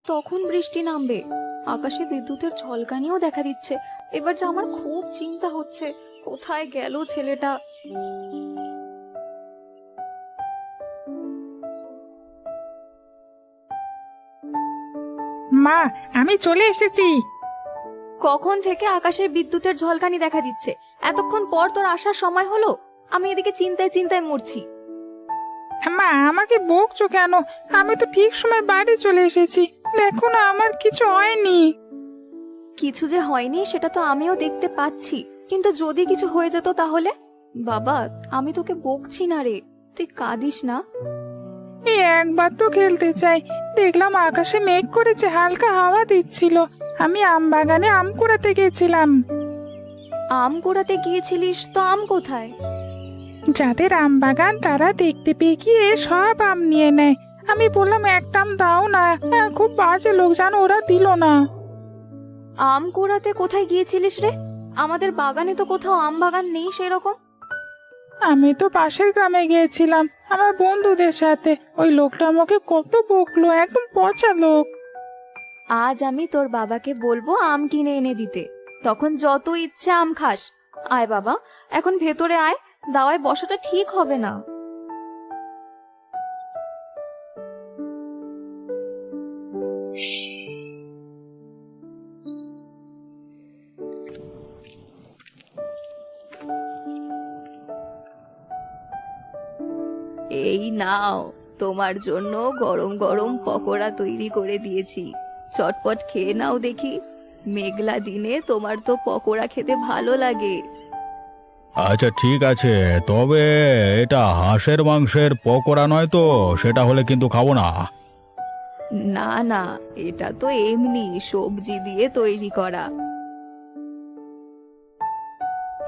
তখন বৃষ্টি নামবে। আকাশে বিদ্যুতের ঝলকানিও দেখা দিচ্ছে। এবার যে আমার খুব চিন্তা হচ্ছে, কোথায় গেল ছেলেটা। মা, আমি চলে এসেছি। কখন থেকে আকাশের বিদ্যুতের ঝলকানি দেখা দিচ্ছে? এতক্ষণ পর তোর আসার সময় হলো? আমি এদিকে চিন্তায় চিন্তায় মরছি। মা, আমাকে বকছো কেন? আমি তো ঠিক সময় বাড়ি চলে এসেছি। দেখো না, আমার কিছু হয়নি। কিছু যে হয়নি সেটা তো আমিও দেখতে পাচ্ছি, কিন্তু যদি কিছু হয়ে যেত তাহলে? বাবা, আমি তোকে বকছি না রে, তুই কাঁদিস না। এই একবার তো খেলতে চাই। দেখলাম আকাশে মেঘ করেছে, হালকা হাওয়া দিচ্ছিল। আমি আম বাগানে আম কুড়াতে গেছিলাম। আম কুড়াতে গিয়েছিলিস তো? আম কোথায়? যাদের আম বাগান তারা দেখতে পেয়ে গিয়ে সব আম নিয়ে নেয়। আমি বললাম একটা আম দাও না। খুব বাজে লোক জানো, ওরা দিল না। আম কুড়াতে কোথায় গিয়েছিলিস রে? আমাদের বাগানে তো কোথাও আম বাগান নেই সেরকম। আমি তো পাশের গ্রামে গিয়েছিলাম আমার বন্ধুদের সাথে। ওই লোকটা আমাকে কত বকলো, একদম পচা লোক। আজ আমি তোর বাবাকে বলবো আম কিনে এনে দিতে, তখন যত ইচ্ছে আম খাস। আয় বাবা, এখন ভেতরে আয়, দাওয়ায় বসাটা ঠিক হবে না। এই নাও, তোমার জন্য গরম গরম পকোড়া তৈরি করে দিয়েছি, চটপট খেয়ে নাও দেখি। মেঘলা দিনে তোমার তো পকোড়া খেতে ভালো লাগে। আচ্ছা ঠিক আছে, তবে এটা হাঁসের মাংসের পকোড়া নয় তো? সেটা হলে কিন্তু খাবো না। না না, এটা তো এমনি সবজি দিয়ে তৈরি করা।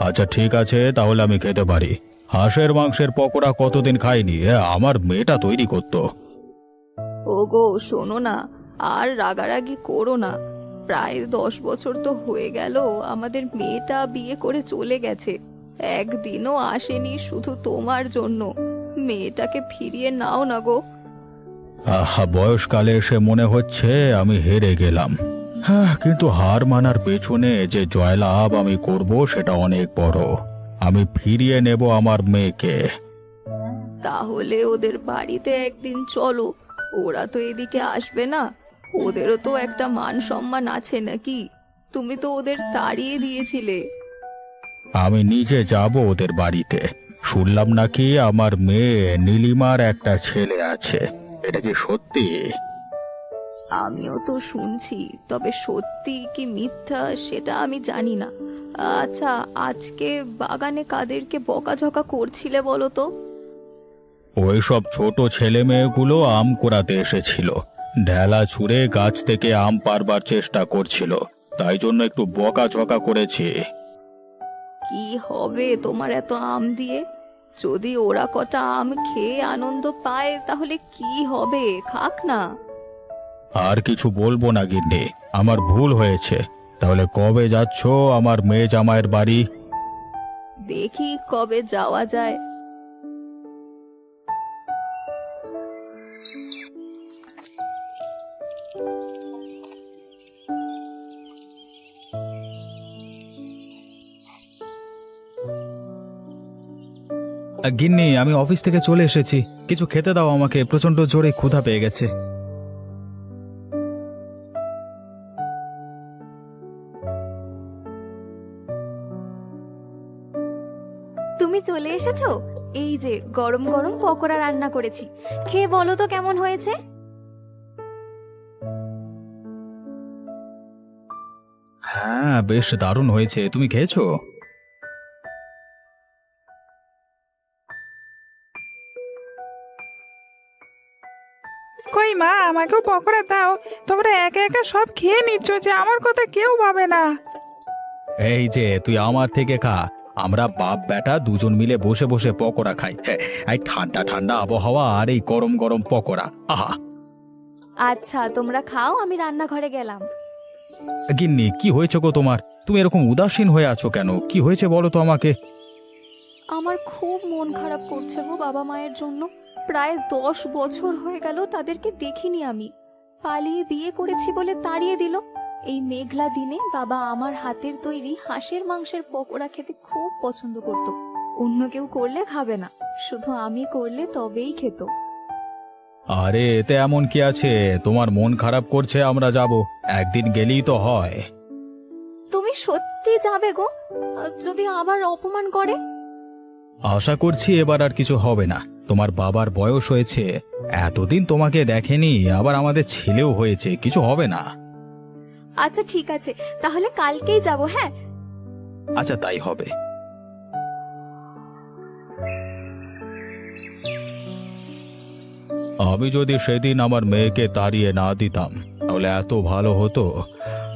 আচ্ছা ঠিক আছে, তাহলে আমি খেতে পারি। হাঁসের মাংসের পকোড়া কতদিন খাইনি, আমার মেয়েটা তৈরি করতো। ওগো শোনো না, আর রাগারাগি করো না। প্রায় 10 বছর তো হয়ে গেল আমাদের মেয়েটা বিয়ে করে চলে গেছে, একদিনও আসেনি শুধু তোমার জন্য। মেয়েটাকে ফিরিয়ে নাও না গো। বয়সকালে এসে মনে হচ্ছে আমি হেরে গেলাম। হ্যাঁ, কিন্তু হার মানার পেছনে যে জয়লাভ আমি করব সেটা অনেক বড়। আমি ফিরিয়ে নেব আমার মেয়েকে। তাহলে ওদের বাড়িতে একদিন চলো, ওরা তো এদিকে আসবে না। ওদেরও তো একটা মান সম্মান আছে নাকি? তুমি তো ওদের তাড়িয়ে দিয়েছিলে। আমি নিজে যাব ওদের বাড়িতে। শুনলাম নাকি আমার মেয়ে নীলিমার একটা ছেলে আছে। এটা কি সত্যি? আমিও তো শুনছি, তবে সত্যি কি মিথ্যা সেটা আমি জানি না। আচ্ছা, আজকে বাগানে কাদেরকে বকাঝকা করছিলে বলো তো? ওই সব ছোট ছেলে মেয়েগুলো আম কুড়াতে এসেছিল। ঢেলা ছুঁড়ে গাছ থেকে আম পারবার চেষ্টা করছিল, তাই জন্য একটু বকাঝকা করেছি। কি হবে তোমার এত আম দিয়ে? যদি ওরা কটা আম খেয়ে আনন্দ পায় তাহলে কি হবে, খাক না। আর কিছু বলবো না গিন্নি, আমার ভুল হয়েছে। তাহলে কবে যাচ্ছ আমার মেয়ে জামাইয়ের বাড়ি? দেখি কবে যাওয়া যায়। গিন্নি, আমি অফিস থেকে চলে এসেছি। কিছু খেতে দাও আমাকে, প্রচন্ড জোরে ক্ষুধা পেয়ে গেছে। তুমি চলে এসেছো? এই যে গরম গরম পকোড়া রান্না করেছি, খেয়ে বলো তো কেমন হয়েছে। হ্যাঁ, বেশ দারুণ হয়েছে। তুমি খেয়েছো? কই মা, আমাকেও পকোড়া দাও। তোমরা একা একা সব খেয়ে নিচ্ছ যে, আমার কথা কেউ ভাবে না। এই যে তুই আমার থেকে খা। আমরা বাপ বেটা দুজন মিলে বসে বসে পকোড়া খাই। হ্যাঁ, এই ঠান্ডা ঠান্ডা আবহাওয়া আর এই গরম গরম পকোড়া, আহা! আচ্ছা তোমরা খাও, আমি রান্নাঘরে গেলাম। গিন্নি, কি হয়েছে গো তোমার? তুমি এরকম উদাসীন হয়ে আছো কেন? কি হয়েছে বলো তো আমাকে। আমার খুব মন খারাপ করছে গো বাবা মায়ের জন্য। প্রায় 10 বছর হয়ে গেল তাদেরকে দেখিনি আমি। পালিয়ে বিয়ে করেছি বলে তাড়িয়ে দিল। এই মেঘলা দিনে বাবা আমার হাতের তৈরি হাঁসের মাংসের পকোড়া খেতে খুব পছন্দ করত। অন্য কেউ করলে খাবে না, শুধু আমি করলে তবেই খেত। আরে এতে এমন কি আছে? তোমার মন খারাপ করছে, আমরা যাব, একদিন গেলেই তো হয়। তুমি সত্যি যাবে গো? যদি আবার অপমান করে? আশা করছি এবার আর কিছু হবে না। তোমার বাবার বয়স হয়েছে, এতদিন তোমাকে দেখেনি, আবার আমাদের ছেলেও হয়েছে, কিছু হবে না। আচ্ছা ঠিক আছে, তাহলে কালকেই যাব। হ্যাঁ, আচ্ছা তাই হবে। আমি যদি সেদিন আমার মেয়েকে তাড়িয়ে না দিতাম তাহলে এত ভালো হতো।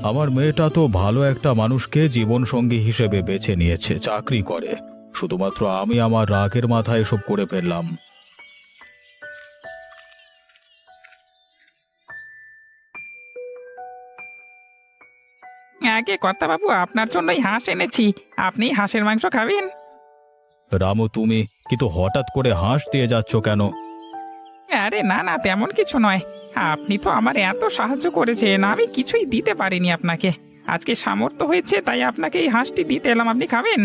আমার মেয়েটা তো ভালো একটা মানুষকে জীবন সঙ্গী হিসেবে বেছে নিয়েছে, চাকরি করে। শুধুমাত্র আমি আমার রাগের মাথায় এসব করে ফেললাম। আগে কর্তাবাবু, আপনার জন্যই হাঁস এনেছি। আপনি হাঁসের মাংস খাবেন? রামু, তুমি কিন্তু হঠাৎ করে হাঁস দিয়ে যাচ্ছ কেন? আরে না না, তেমন কিছু নয়। আপনি তো আমার এত সাহায্য করেছেন, আমি কিছুই দিতে পারিনি আপনাকে। আজকে সামর্থ্য হয়েছে তাই আপনাকে এই হাঁসটি দিতে এলাম, আপনি খাবেন?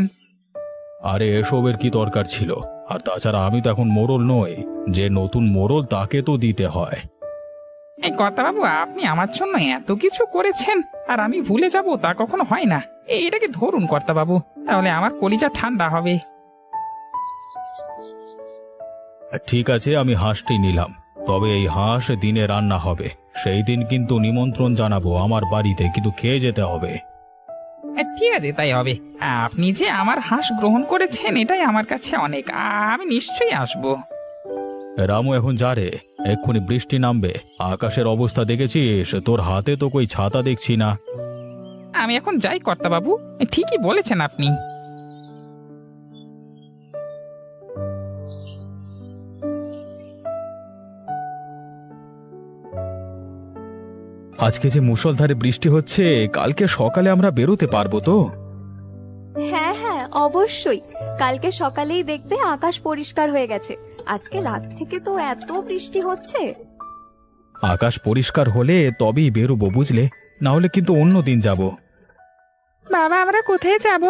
আরে এসবের কি দরকার ছিল? আর তাছাড়া আমি তো এখন মোড়ল নই, যে নতুন মোড়ল তাকে তো দিতে হয়। এই কর্তাবাবু, আপনি আমার জন্য এত কিছু করেছেন আর আমি ভুলে যাব তা কখনো হয় না। এটাকে ধরুন কর্তাবাবু, তাহলে আমার কলিজা ঠান্ডা হবে। ঠিক আছে, আমি হাঁসটি নিলাম। তবে এই হাঁস দিনে রান্না হবে, সেই দিন কিন্তু নিমন্ত্রণ জানাবো আমার বাড়িতে, কিন্তু খেয়ে যেতে হবে। ঠিক আছে, তাই হবে। আপনি যে আমার হাঁস গ্রহণ করেছেন এটাই আমার কাছে অনেক। আমি নিশ্চয়ই আসবো। রামু, এখন যা রে, এক্ষুনি বৃষ্টি নামবে। আকাশের অবস্থা দেখেছিস? তোর হাতে তো কই ছাতা দেখছি না। আমি এখন যাই কর্তাবাবু, ঠিকই বলেছেন আপনি। আজকে যে মুষলধারে বৃষ্টি হচ্ছে, কালকে সকালে আমরা বেরোতে পারবো তো? হ্যাঁ হ্যাঁ, অবশ্যই। কালকে সকালেই দেখবে আকাশ পরিষ্কার হয়ে গেছে। আজকে রাত থেকে তো এত বৃষ্টি হচ্ছে। আকাশ পরিষ্কার হলে তবেই বেরোবো, বুঝলে? না হলে কিন্তু অন্য দিন যাব। বাবা, আমরা কোথায় যাব?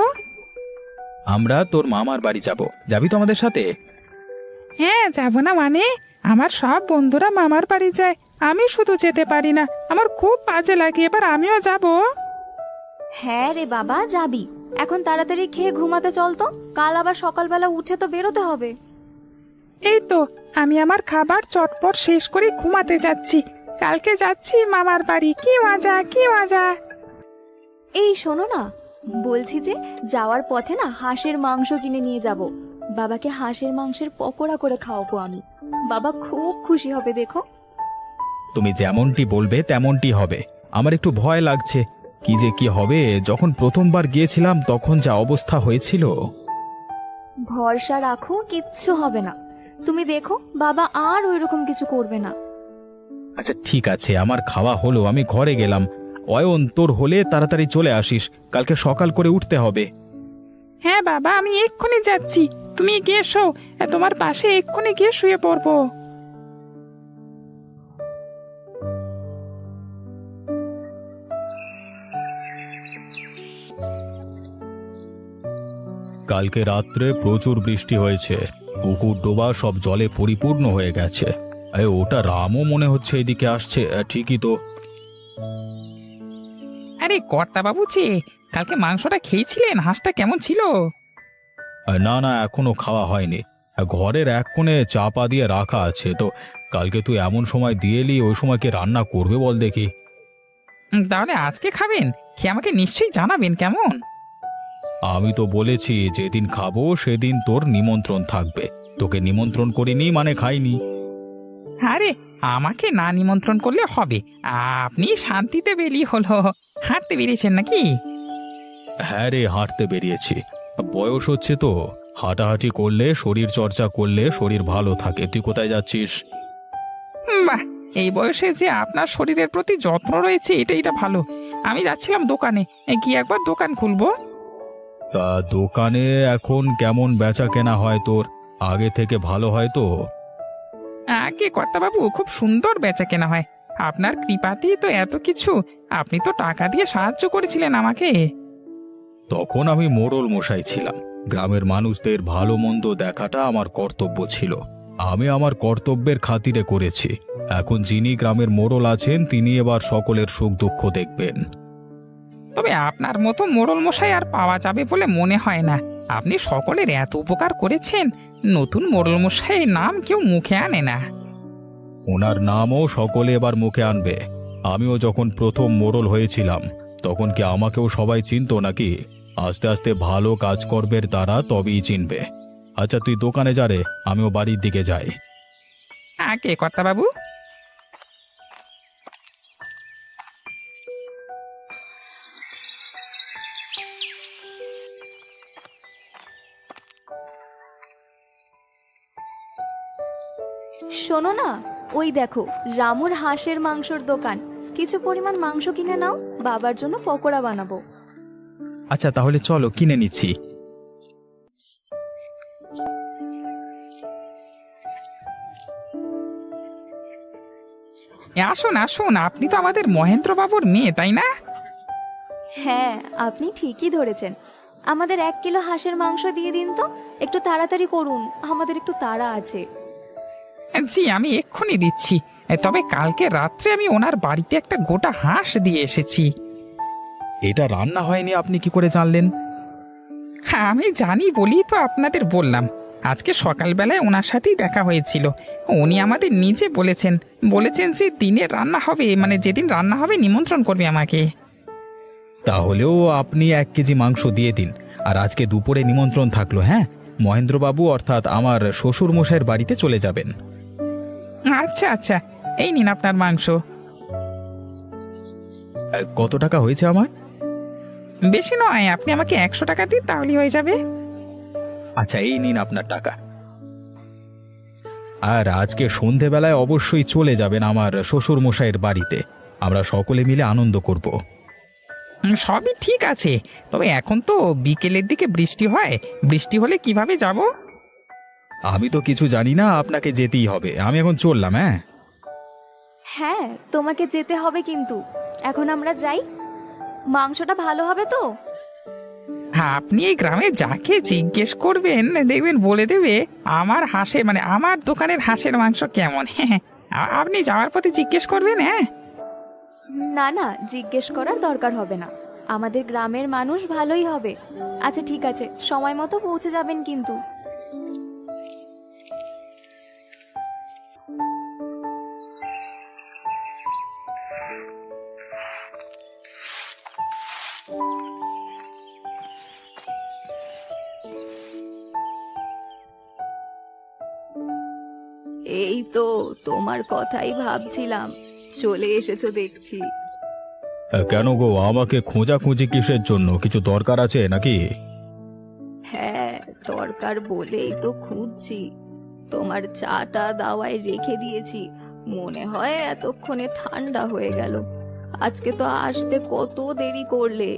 আমরা তোর মামার বাড়ি যাব, যাবি তো আমাদের সাথে? হ্যাঁ, যাব না মানে? আমার সব বন্ধুরা মামার বাড়ি যায়, আমি শুধু যেতে পারি না। আমার খুব বাজে লাগে, এবার আমিও যাব। হ্যাঁ রে বাবা, যাবি। এখন তাড়াতাড়ি খেয়ে ঘুমাতে চল তো, কাল আবার সকালবেলা উঠে তো বেরোতে হবে। এই তো, আমি আমার খাবার চটপট শেষ করে ঘুমাতে যাচ্ছি। কালকে যাচ্ছি মামার বাড়ি, কি মজা কি মজা। এই শোনো না, বলছি যে যাওয়ার পথে না হাঁসের মাংস কিনে নিয়ে যাব। বাবাকে হাঁসের মাংসের পকোড়া করে খাওয়াবো আমি। বাবা খুব খুশি হবে, দেখো। তুমি যেমনটি বলবে তেমনটি হবে। আমার একটু ভয় লাগছে, কি যে কি হবে। যখন প্রথমবার গিয়েছিলাম তখন যা অবস্থা হয়েছিল। ভরসা রাখো, কিচ্ছু হবে না। তুমি দেখো, বাবা আর ওইরকম কিছু করবে না। আচ্ছা ঠিক আছে, আমার খাওয়া হলো, আমি ঘরে গেলাম। অয়ন, তোর হলে তাড়াতাড়ি চলে আসিস, কালকে সকাল করে উঠতে হবে। হ্যাঁ বাবা, আমি এক্ষুনি যাচ্ছি। তুমি গিয়ে শো, তোমার পাশে এক্ষুনি গিয়ে শুয়ে পড়বো। কালকে রাত্রে প্রচুর বৃষ্টি হয়েছে, পুকুর ডোবা সব জলে পরিপূর্ণ হয়ে গেছে। ওটা রামও মনে হচ্ছে এদিকে আসছে, ঠিকই তো। আরে কর্তাবাবু যে, কালকে মাংসটা খেয়েছিলেন? হাঁসটা কেমন ছিল? না না, এখনো খাওয়া হয়নি। ঘরের এক কোণে চাপা দিয়ে রাখা আছে তো। কালকে তুই এমন সময় দিয়ে এলি, ওই সময় কে রান্না করবে বল দেখি? তাহলে আজকে খাবেন? খেয়ে আমাকে নিশ্চয়ই জানাবেন কেমন। আমি তো বলেছি যেদিন খাবো সেদিন তোর নিমন্ত্রণ থাকবে। তোকে নিমন্ত্রণ করিনি মানে খাইনি। আরে, আমাকে না নিমন্ত্রণ করলে হবে? আপনি শান্তিতে বেরিয়ে হলো হাঁটতে বেরিয়েছেন নাকি? হ্যাঁ রে, হাঁটতে বেরিয়েছি। বয়স হচ্ছে তো, হাঁটাহাঁটি করলে, শরীর চর্চা করলে শরীর ভালো থাকে। তুই কোথায় যাচ্ছিস? বাহ, এই বয়সে যে আপনার শরীরের প্রতি যত্ন রয়েছে, এটা ভালো। আমি যাচ্ছিলাম দোকানে, গিয়ে একবার দোকান খুলবো। তা দোকানে এখন কেমন বেচা কেনা হয় তোর? আগে থেকে ভালো হয় তো? আগে কর্তাবাবু, খুব সুন্দর বেচা কেনা হয়। আপনার কৃপাতেই তো এত কিছু। আপনি তো টাকা দিয়ে সাহায্য করেছিলেন আমাকে। তখন আমি মোড়ল মশাই ছিলাম। গ্রামের মানুষদের ভালো মন্দ দেখাটা আমার কর্তব্য ছিল। আমি আমার কর্তব্যের খাতিরে করেছি। এখন যিনি গ্রামের মোড়ল আছেন তিনি এবার সকলের সুখ দুঃখ দেখবেন। তবে আপনার মতো মোড়ল মশাই আর পাওয়া যাবে বলে মনে হয় না। আপনি সকলের এত উপকার করেছেন, নতুন মোড়ল মশাই নাম কেউ মুখে আনে না। ওনার নামও সকলে এবার মুখে আনবে। আমিও যখন প্রথম মোড়ল হয়েছিলাম তখন কি আমাকেও সবাই চিনতো নাকি? আস্তে আস্তে ভালো কাজকর্মের দ্বারা তবেই চিনবে। আচ্ছা তুই দোকানে যা রে, আমিও বাড়ির দিকে যাই। কে কর্তাবাবু? শোনো না, ওই দেখো রামুর হাঁসের মাংসর দোকান। কিছু পরিমাণ মাংস কিনে নাও, বাবার জন্য পকোড়া বানাবো। আচ্ছা তাহলে চলো, কিনে নিচ্ছি। আসুন আসুন, আপনি তো আমাদের মহেন্দ্রবাবুর মেয়ে, তাই না? হ্যাঁ, আপনি ঠিকই ধরেছেন। আমাদের 1 কিলো হাঁসের মাংস দিয়ে দিন তো, একটু তাড়াতাড়ি করুন, আমাদের একটু তাড়া আছে। জি, আমি এক্ষুনি দিচ্ছি। তবে কালকে রাত্রে আমি ওনার বাড়িতে একটা গোটা হাঁস দিয়ে এসেছি। এটা রান্না হয়নি আপনি কি করে জানলেন? হ্যাঁ, আমি জানি বলি তো আপনাদের বললাম। আজকে সকালবেলায় ওনার সাথেই দেখা হয়েছিল। উনি আমাদের নিজে বলেছেন যে দিনে রান্না হবে, মানে যেদিন রান্না হবে নিমন্ত্রণ করবে আমাকে। তাহলেও আপনি 1 কেজি মাংস দিয়ে দিন। আর আজকে দুপুরে নিমন্ত্রণ থাকলো, হ্যাঁ? মহেন্দ্রবাবু অর্থাৎ আমার শ্বশুর মশাইয়ের বাড়িতে চলে যাবেন। আচ্ছা আচ্ছা, এই নিন আপনার মাংস। কত টাকা হয়েছে আমার? বেশি নয়, আপনি আমাকে 100 টাকা দিন, তাহলেই হয়ে যাবে। আচ্ছা এই নিন আপনার টাকা। আর আজকে সন্ধেবেলায় অবশ্যই চলে যাবেন আমার শ্বশুর মশাইয়ের বাড়িতে। আমরা সকলে মিলে আনন্দ করব। সবই ঠিক আছে, তবে এখন তো বিকেলের দিকে বৃষ্টি হয়। বৃষ্টি হলে কিভাবে যাব? আমি তো কিছু জানি না, আপনাকে যেতেই হবে। আমি এখন চললাম, হ্যাঁ? হ্যাঁ, তোমাকে যেতে হবে কিন্তু। এখন আমরা যাই। মাংসটা ভালো হবে তো? আপনি এই গ্রামে যাকে জিজ্ঞেস করবেন দেখবেন বলে দেবে আমার মানে আমার দোকানের হাঁসের মাংস কেমন। হ্যাঁ, আপনি যাওয়ার পথে জিজ্ঞেস করবেন। হ্যাঁ, না না, জিজ্ঞেস করার দরকার হবে না। আমাদের গ্রামের মানুষ ভালোই হবে। আচ্ছা ঠিক আছে, সময় মতো পৌঁছে যাবেন কিন্তু। এই তো তোমার কথাই ভাবছিলাম, চলে এসেছো দেখছি। কেন গো, আমাকে খোঁজাখুঁজি কিসের জন্য? কিছু দরকার আছে নাকি? হ্যাঁ, দরকার বলেই তো খুঁজছি। তোমার চাটা দাওয়ায় রেখে দিয়েছি, মনে হয় এতক্ষণে ঠান্ডা হয়ে গেল। আজকে তো আসতে কত দেরি করলে।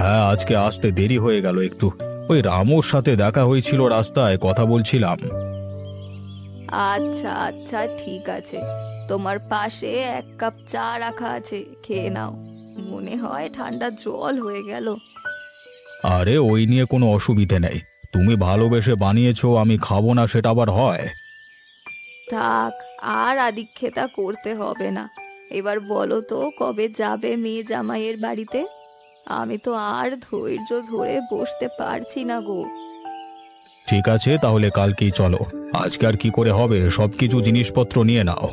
হ্যাঁ, আজকে আসতে দেরি হয়ে গেল একটু। ওই রামুর সাথে দেখা হয়েছিল, রাস্তায় কথা বলছিলাম। আচ্ছা আচ্ছা ঠিক আছে, তোমার পাশে 1 কাপ চা রাখা আছে, খেয়ে নাও। মনে হয় ঠান্ডা জল হয়ে গেল। আরে ওই নিয়ে কোনো অসুবিধে নেই। তুমি ভালোবেসে বানিয়েছো, আমি খাবো না সেটা আবার হয়? থাক, আর আদিক্ষেতা করতে হবে না। এবার বলো তো কবে যাবে মেয়ে জামাইয়ের বাড়িতে? আমি তো আর ধৈর্য ধরে বসতে পারছি না গো। ঠিক আছে তাহলে কালকেই চলো। আজকে আর কি করে হবে, সবকিছু জিনিসপত্র নিয়ে নাও।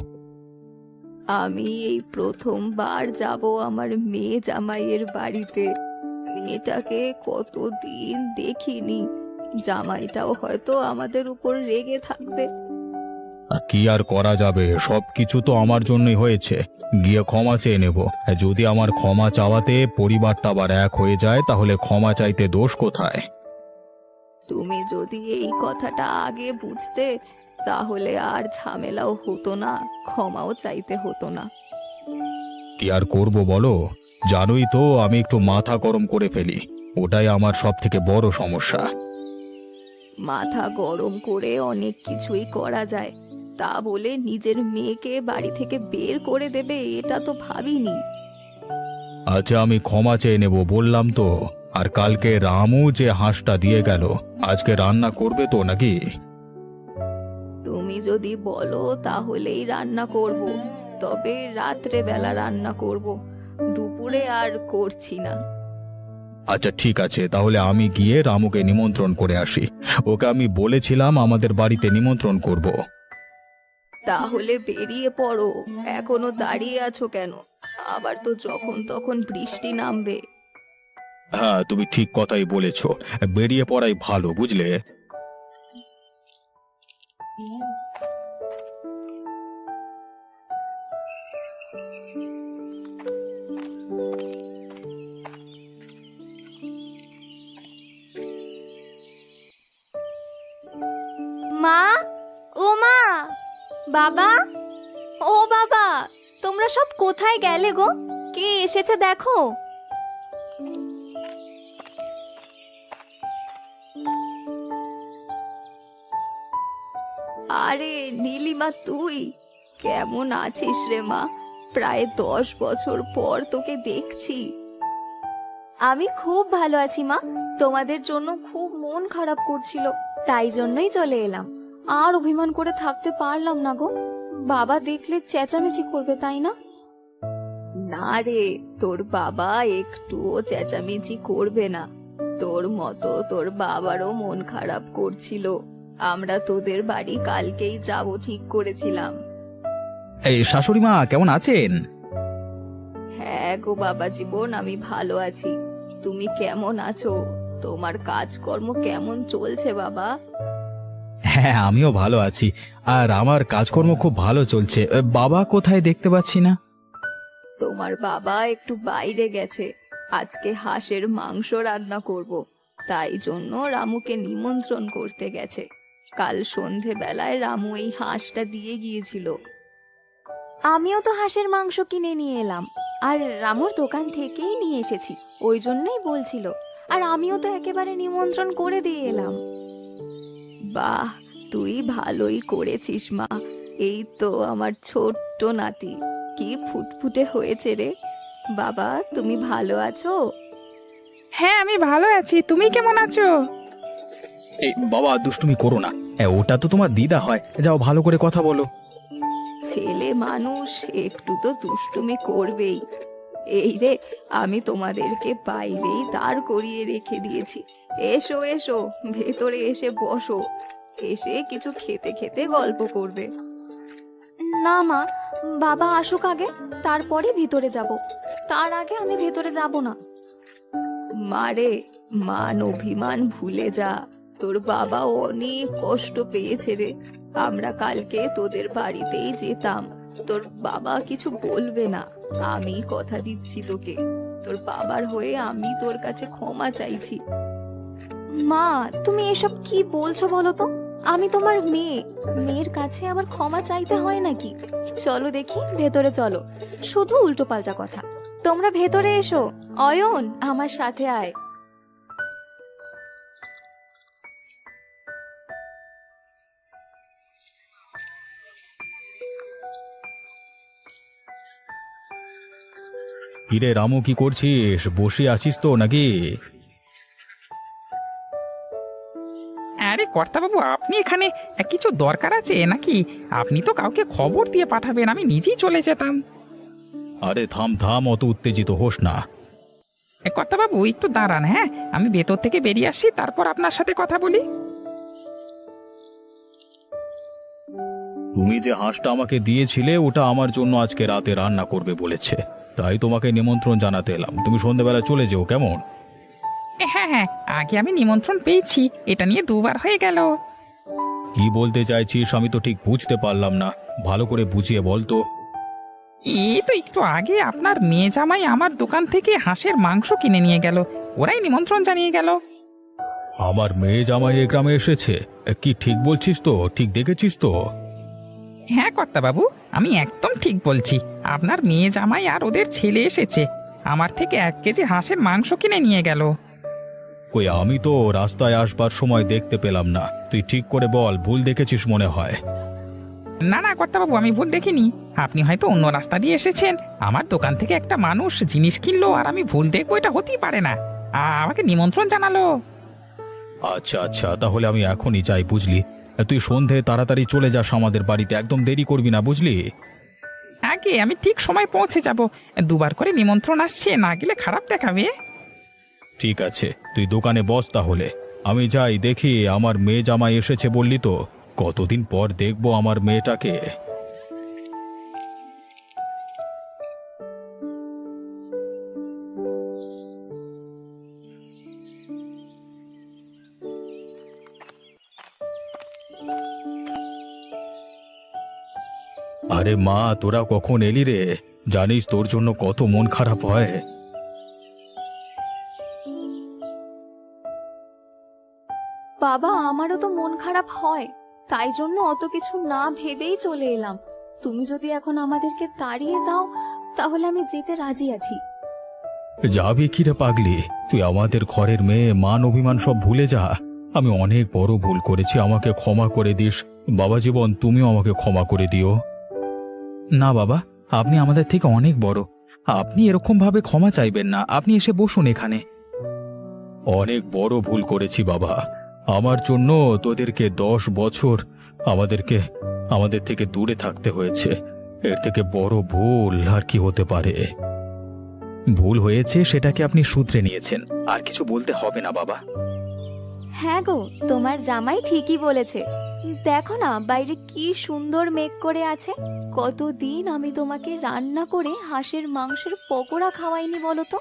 আমি এই প্রথমবার যাব আমার মেয়ে জামাইয়ের বাড়িতে। মেয়েটাকে কতদিন দেখিনি, জামাইটাও হয়তো আমাদের উপর রেগে থাকবে। কি আর করা যাবে, সবকিছু তো আমার জন্যই হয়েছে। গিয়ে ক্ষমা চেয়ে নেব। যদি আমার ক্ষমা চাওয়াতে পরিবারটা আবার এক হয়ে যায় তাহলে ক্ষমা চাইতে দোষ কোথায়? তুমি যদি এই কথাটা আগে বুঝতে, তাহলে আর ঝামেলাও হতো না, ক্ষমাও চাইতে হতো না। কি আর করব বলো? জানোই তো আমি একটু মাথা গরম করে ফেলি, ওটাই আমার সব থেকে বড় সমস্যা। মাথা গরম করে অনেক কিছুই করা যায়, তা বলে নিজের মেয়েকে বাড়ি থেকে বের করে দেবে এটা তো ভাবিনি। আচ্ছা, আমি ক্ষমা চেয়ে নেব বললাম তো। আর কালকে রামু যে হাঁসটা দিয়ে গেল, আজকে রান্না করবে তো নাকি? তুমি যদি বলো তাহলেই রান্না করব, তবে রাত্রে বেলা রান্না করব, দুপুরে আর করছি না। আচ্ছা ঠিক আছে, তাহলে আমি গিয়ে রামুকে নিমন্ত্রণ করে আসি। ওকে আমি বলেছিলাম আমাদের বাড়িতে নিমন্ত্রণ করব। তাহলে বেরিয়ে পড়ো, এখনো দাঁড়িয়ে আছো কেন? আবার তো যখন তখন বৃষ্টি নামবে। হ্যাঁ, তুমি ঠিক কথাই বলেছ, বেরিয়ে পড়াই ভালো, বুঝলে? মা, ও মা, বাবা, ও বাবা, তোমরা সব কোথায় গেলে গো? কে এসেছে দেখো। আরে নীলিমা, তুই কেমন আছিস রে মা? প্রায় 10 বছর পর তোকে দেখছি। আমি খুব ভালো আছি মা, তোমাদের জন্য খুব মন খারাপ করছিল, তাই জন্যই চলে এলাম। আর অভিমান করে থাকতে পারলাম না গো, বাবা দেখলে চেঁচামেচি করবে, তাই না? না রে, তোর বাবা একটুও চেঁচামেচি করবে না। তোর মতো তোর বাবারও মন খারাপ করছিল। আমরা তোদের বাড়ি কালকেই যাব ঠিক করেছিলাম। এই শাশুড়ি মা কেমন আছেন? হ্যাঁ গো বাবা জীবন, আমি ভালো আছি। তুমি কেমন আছো? তোমার কাজকর্ম কেমন চলছে বাবা? হ্যাঁ, আমিও ভালো আছি। আর আমার কাজকর্ম খুব ভালো চলছে। বাবা কোথায় দেখতে পাচ্ছি না? তোমার বাবা একটু বাইরে গেছে, আজকে হাঁসের মাংস রান্না করব, তাই জন্য রামুকে নিমন্ত্রণ করতে গেছে। কাল সন্ধেবেলায় রামু এই হাঁসটা দিয়ে গিয়েছিল। আমিও তো হাঁসের মাংস কিনে নিয়ে এলাম, আর রামুর দোকান থেকেই নিয়ে এসেছি, ওই জন্যই বলছিল। আর আমিও তো একেবারে নিমন্ত্রণ করে দিয়ে এলাম। বাহ, তুই ভালোই করেছিস মা। এই তো আমার ছোট্ট নাতি, কি ফুটফুটে হয়েছে রে। বাবা, তুমি ভালো আছো? হ্যাঁ, আমি ভালো আছি। তুমি কেমন আছো? এই বাবা, দুষ্টুমি করো না। ওটা তো তোমার দিদা হয়, যাও ভালো করে কথা বলো। ছেলে মানুষ একটু তো দুষ্টুমি করবেই। এই রে, আমি তোমাদেরকে বাইরেই দাঁড় করিয়ে রেখে দিয়েছি। এসো এসো, ভেতরে এসে বসো, এসে কিছু খেতে খেতে গল্প করবে। না মা, বাবা আসুক আগে, তারপরে ভিতরে যাব। তার আগে আমি ভেতরে যাব না। মারে, মান অভিমান ভুলে যা। তোর বাবা অনেক কষ্ট পেয়েছে রে। আমরা কালকে তোদের বাড়িতেই যেতাম, তোর বাবা কিছু বলবে না, আমি কথা দিচ্ছি তোকে। তোর বাবার হয়ে আমি তোর কাছে ক্ষমা চাইছি। মা, তুমি এসব কি বলছো বলো তো? আমি তোমার মেয়ে, মেয়ের কাছে আবার ক্ষমা চাইতে হয় নাকি? চলো দেখি, ভেতরে চলো। শুধু উল্টো পাল্টা কথা। তোমরা ভেতরে এসো। অয়ন, আমার সাথে আয়। কিরে রামু, কি করছিস? বসে আছিস তো নাকি? আরে কর্তাবাবু, আপনি এখানে কিছু দরকার আছে নাকি? আপনি তো কাউকে খবর দিয়ে পাঠাবেন, আমি নিজেই চলে যেতাম। আরে থাম থাম, অত উত্তেজিত হোস না। কর্তাবাবু একটু দাঁড়ান, হ্যাঁ আমি ভেতর থেকে বেরিয়ে আসছি, তারপর আপনার সাথে কথা বলি। তুমি যে হাঁসটা আমাকে দিয়েছিলে, ওটা আমার জন্য আজকে রাতে রান্না করবে বলেছে, তাই তোমাকে নিমন্ত্রণ জানাতে এলাম। তুমি সন্ধ্যেবেলা চলে যেও, কেমন? হ্যাঁ হ্যাঁ, আগে আমি নিমন্ত্রণ পেয়েছি, এটা নিয়ে 2বার হয়ে গেল। কি বলতে চাইছিস আমি তো ঠিক বুঝতে পারলাম না, ভালো করে বুঝিয়ে বল তো। এই তো একটু আগে আপনার মেয়ে জামাই আমার দোকান থেকে হাঁসের মাংস কিনে নিয়ে গেল, ওরাই নিমন্ত্রণ জানিয়ে গেল। আমার মেয়ে জামাই এ গ্রামে এসেছে? কি ঠিক বলছিস তো? ঠিক দেখেছিস তো? হ্যাঁ কর্তাবাবু, আমি একদম ঠিক বলছি। আপনার মেয়ে জামাই আর ওদের ছেলে এসেছে, আমার থেকে 1 কেজি হাঁসের মাংস কিনে নিয়ে গেল। কই, আমি তো রাস্তায় আসবার সময় দেখতে পেলাম না। তুই ঠিক করে বল, ভুল দেখেছিস মনে হয়। না না কর্তাবাবু, আমি ভুল দেখিনি। আপনি হয়তো অন্য রাস্তা দিয়ে এসেছেন। আমার দোকান থেকে একটা মানুষ জিনিস কিনলো আর আমি ভুল দেখবো, এটা হতেই পারে না। আমাকে নিমন্ত্রণ জানালো। আচ্ছা আচ্ছা, তাহলে আমি এখনই যাই, বুঝলি? তুই সন্ধে তাড়াতাড়ি চলে যাস আমাদের বাড়িতে, একদম দেরি করবি না, বুঝলি? আগে আমি ঠিক সময় পৌঁছে যাব। দুবার করে নিমন্ত্রণ আসছে, না গেলে খারাপ দেখাবে। ঠিক আছে, তুই দোকানে বস তাহলে। আমি যাই, দেখি আমার মেয়ে জামাই এসেছে বললি তো, কতদিন পর দেখবো আমার মেয়েটাকে। আরে মা, তোরা কখন এলি রে? জানিস তোর জন্য কত মন খারাপ হয়। বাবা, আমারও তো মন খারাপ হয়, তাই জন্য অত কিছু না ভেবেই চলে এলাম। তুমি যদি এখন আমাদেরকে তাড়িয়ে দাও তাহলে আমি যেতে রাজি আছি। যাবি কি রে পাগলি? তুই আমাদের ঘরের মেয়ে, মান অভিমান সব ভুলে যা। আমি অনেক বড় ভুল করেছি, আমাকে ক্ষমা করে দিস। বাবা জীবন, তুমিও আমাকে ক্ষমা করে দিও। না বাবা, আপনি আমাদের থেকে অনেক বড়। আপনি এরকম ভাবে ক্ষমা চাইবেন না। আপনি এসে বসুন এখানে। অনেক বড় ভুল করেছি বাবা। আমার জন্য তোদেরকে 10 বছর আমাদেরকে আমাদের থেকে দূরে থাকতে হয়েছে। এর থেকে বড় ভুল আর কি হতে পারে? ভুল হয়েছে, সেটাকে আপনি শুধরে নিয়েছেন, আর কিছু বলতে হবে না বাবা। হ্যাঁ গো, তোমার জামাই ঠিকই বলেছে। দেখো না বাইরে কি সুন্দর মেঘ করে আছে। কতদিন আমি তোমাকে রান্না করে হাঁসের মাংসের পকোড়া খাওয়াইনি বলো তো।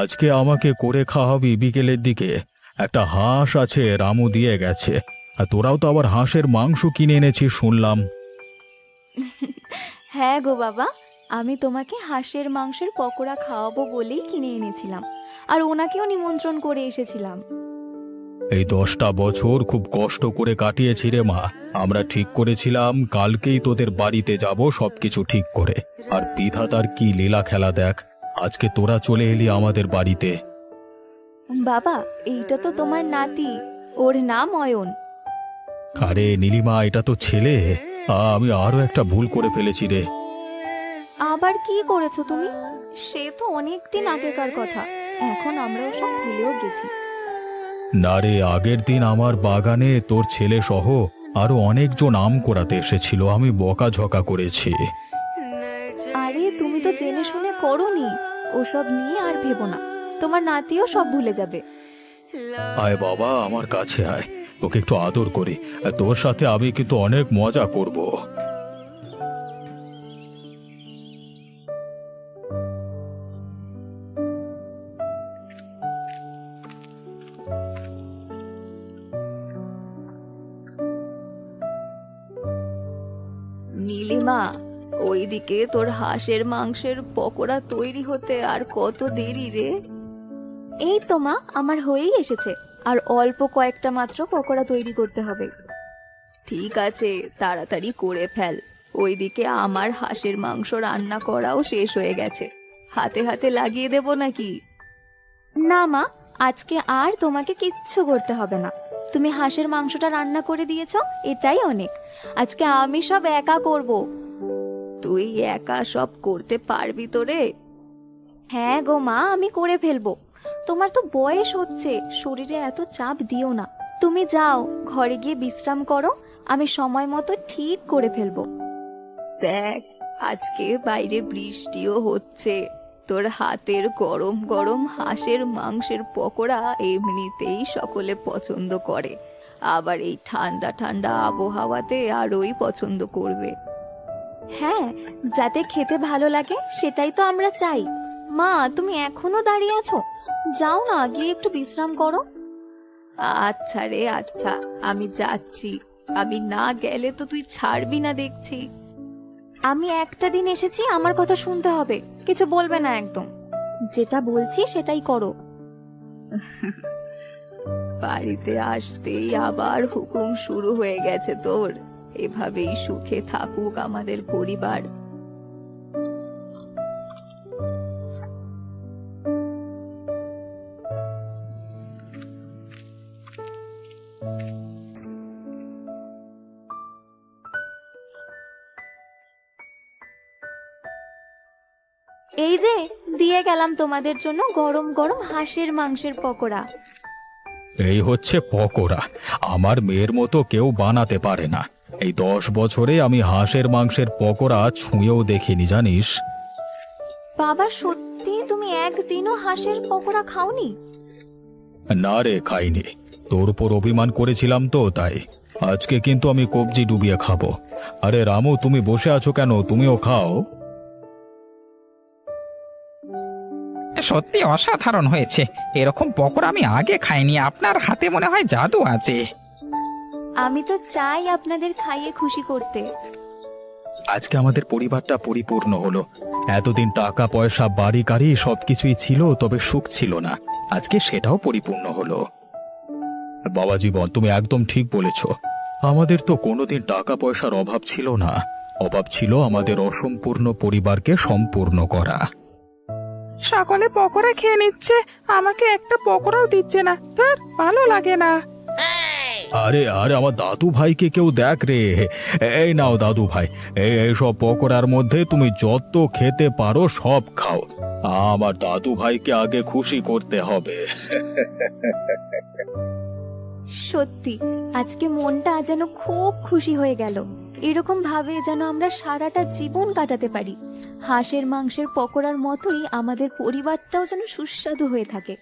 আজকে আমাকে করে খাওয়াবি বিকেলের দিকে। একটা হাঁস আছে, রামু দিয়ে গেছে। আর তোরাও তো আবার হাঁসের মাংস কিনে এনেছিস শুনলাম। হ্যাঁ গো বাবা, আমি তোমাকে হাঁসের মাংসের পকোড়া খাওয়াবো বলেই কিনে এনেছিলাম, আর ওনাকেও নিমন্ত্রণ করে এসেছিলাম। এই 10টা বছর খুব কষ্ট করে কাটিয়েছি রে মা। আমরা ঠিক করেছিলাম কালকেই তোদের বাড়িতে যাব সবকিছু ঠিক করে। আর বিধাতার কি লীলা খেলা দেখ, আজকে তোরা চলে এলি আমাদের বাড়িতে। বাবা, এইটা তো তোমার নাতি, ওর নাম অয়ন। আরে নীলিমা, এটা তো ছেলে। আমি আরো একটা ভুল করে ফেলেছি রে। আবার কি করেছো তুমি? সে তো অনেক দিন আগেকার কথা, এখন আমরা ওসব ভুলেও গেছি। না রে, আগের দিন আমার বাগানে তোর ছেলে সহ আরো অনেকজন আম কোড়াতে এসেছিল, আমি বকাঝকা করেছি। আরে তুমি তো জেনে শুনে করোনি, ওসব নিয়ে আর ভেবো না, তোমার নাতিও সব ভুলে যাবে। আয় বাবা, আমার কাছে আয়, তোকে একটু আদর করি। আর তোর সাথে আমি কিন্তু অনেক মজা করব। নীলিমা, ওইদিকে তোর হাঁসের মাংসের পকোড়া তৈরি হতে আর কত দেরি রে? এই তো মা, আমার হয়েই এসেছে, আর অল্প কয়েকটা মাত্র পকোড়া তৈরি করতে হবে। ঠিক আছে, তাড়াতাড়ি করে ফেল। ওইদিকে আমার হাঁসের মাংস রান্না করাও শেষ হয়ে গেছে, হাতে হাতে লাগিয়ে দেব নাকি? না মা, আজকে আর তোমাকে কিচ্ছু করতে হবে না। তুমি হাঁসের মাংসটা রান্না করে দিয়েছো, এটাই অনেক। আজকে আমি সব একা করব। তুই একা সব করতে পারবি তো রে? হ্যাঁ গো মা, আমি করে ফেলবো। তোমার তো বয়স হচ্ছে, শরীরে এত চাপ দিও না। তুমি যাও, ঘরে গিয়ে বিশ্রাম করো, আমি সময় মতো ঠিক করে ফেলবো। দেখ, আজকে বাইরে বৃষ্টিও হচ্ছে। তোর হাতের গরম গরম হাঁসের মাংসের পকোড়া এমনিতেই সকলে পছন্দ করে, আবার এই ঠান্ডা ঠান্ডা আবহাওয়াতে আরোই পছন্দ করবে। হ্যাঁ, যাতে খেতে ভালো লাগে সেটাই তো আমরা চাই। মা, তুমি এখনো দাঁড়িয়ে আছো? যাও না, গিয়ে একটু বিশ্রাম করো। আচ্ছা রে, আচ্ছা, আমি যাচ্ছি। আমি না গেলে তো তুই ছাড়বি না দেখছি। আমি একটা দিন এসেছি, আমার কথা শুনতে হবে, কিছু বলবে না একদম। যেটা বলছি সেটাই করো। বাড়িতে আসতেই আবার হুকুম শুরু হয়ে গেছে তোর। এভাবেই সুখে থাকুক আমাদের পরিবার। এই যে দিয়ে গেলাম তোমাদের জন্য গরম গরম হাঁসের মাংসের পকোড়া। এই হচ্ছে পকোড়া। আমার মেয়ের মতো কেউ বানাতে পারে না। এই 10 বছরে আমি হাঁসের মাংসের পকোড়া ছুঁয়েও দেখিনি, জানিস? বাবা, সত্যি তুমি একদিনও হাঁসের পকোড়া খাওনি? না রে, খাইনি। তোর উপর অভিমান করেছিলাম তো, তাই। আজকে কিন্তু আমি কবজি ডুবিয়ে খাবো। আরে রামু, তুমি বসে আছো কেন? তুমিও খাও। সত্যি অসাধারণ হয়েছে। এরকম পকোড়া আমি আগে খাইনি। আপনার হাতে মনে হয় জাদু আছে। আমি তো চাই আপনাদের খাইয়ে খুশি করতে। আজকে আমাদের পরিবারটা পরিপূর্ণ হলো। এতদিন টাকা পয়সা বাড়ি গাড়ি সবকিছুই ছিল, তবে সুখ ছিল না। আজকে সেটাও পরিপূর্ণ হলো। বাবা জীবন, তুমি একদম ঠিক বলেছ। আমাদের তো কোনোদিন টাকা পয়সার অভাব ছিল না। অভাব ছিল আমাদের অসম্পূর্ণ পরিবারকে সম্পূর্ণ করা। সকলে পকোড়া খেয়ে নিচ্ছে, আমাকে একটা পকোড়াও দিচ্ছে না। ধুর, ভালো লাগে না। আরে আরে, আমার দাদু ভাইকে কেউ দেখ রে। এই নাও দাদু ভাই, এইসব পকোড়ার মধ্যে তুমি যত খেতে পারো সব খাও। আমার দাদু ভাইকে আগে খুশি করতে হবে। সত্যি আজকে মনটা যেন খুব খুশি হয়ে গেল। এরকম ভাবে যেন আমরা সারাটা জীবন কাটাতে পারি। হাঁসের মাংসের পকোড়ার মতোই আমাদের পরিবারটাও যেন সুস্বাদু হয়ে থাকে।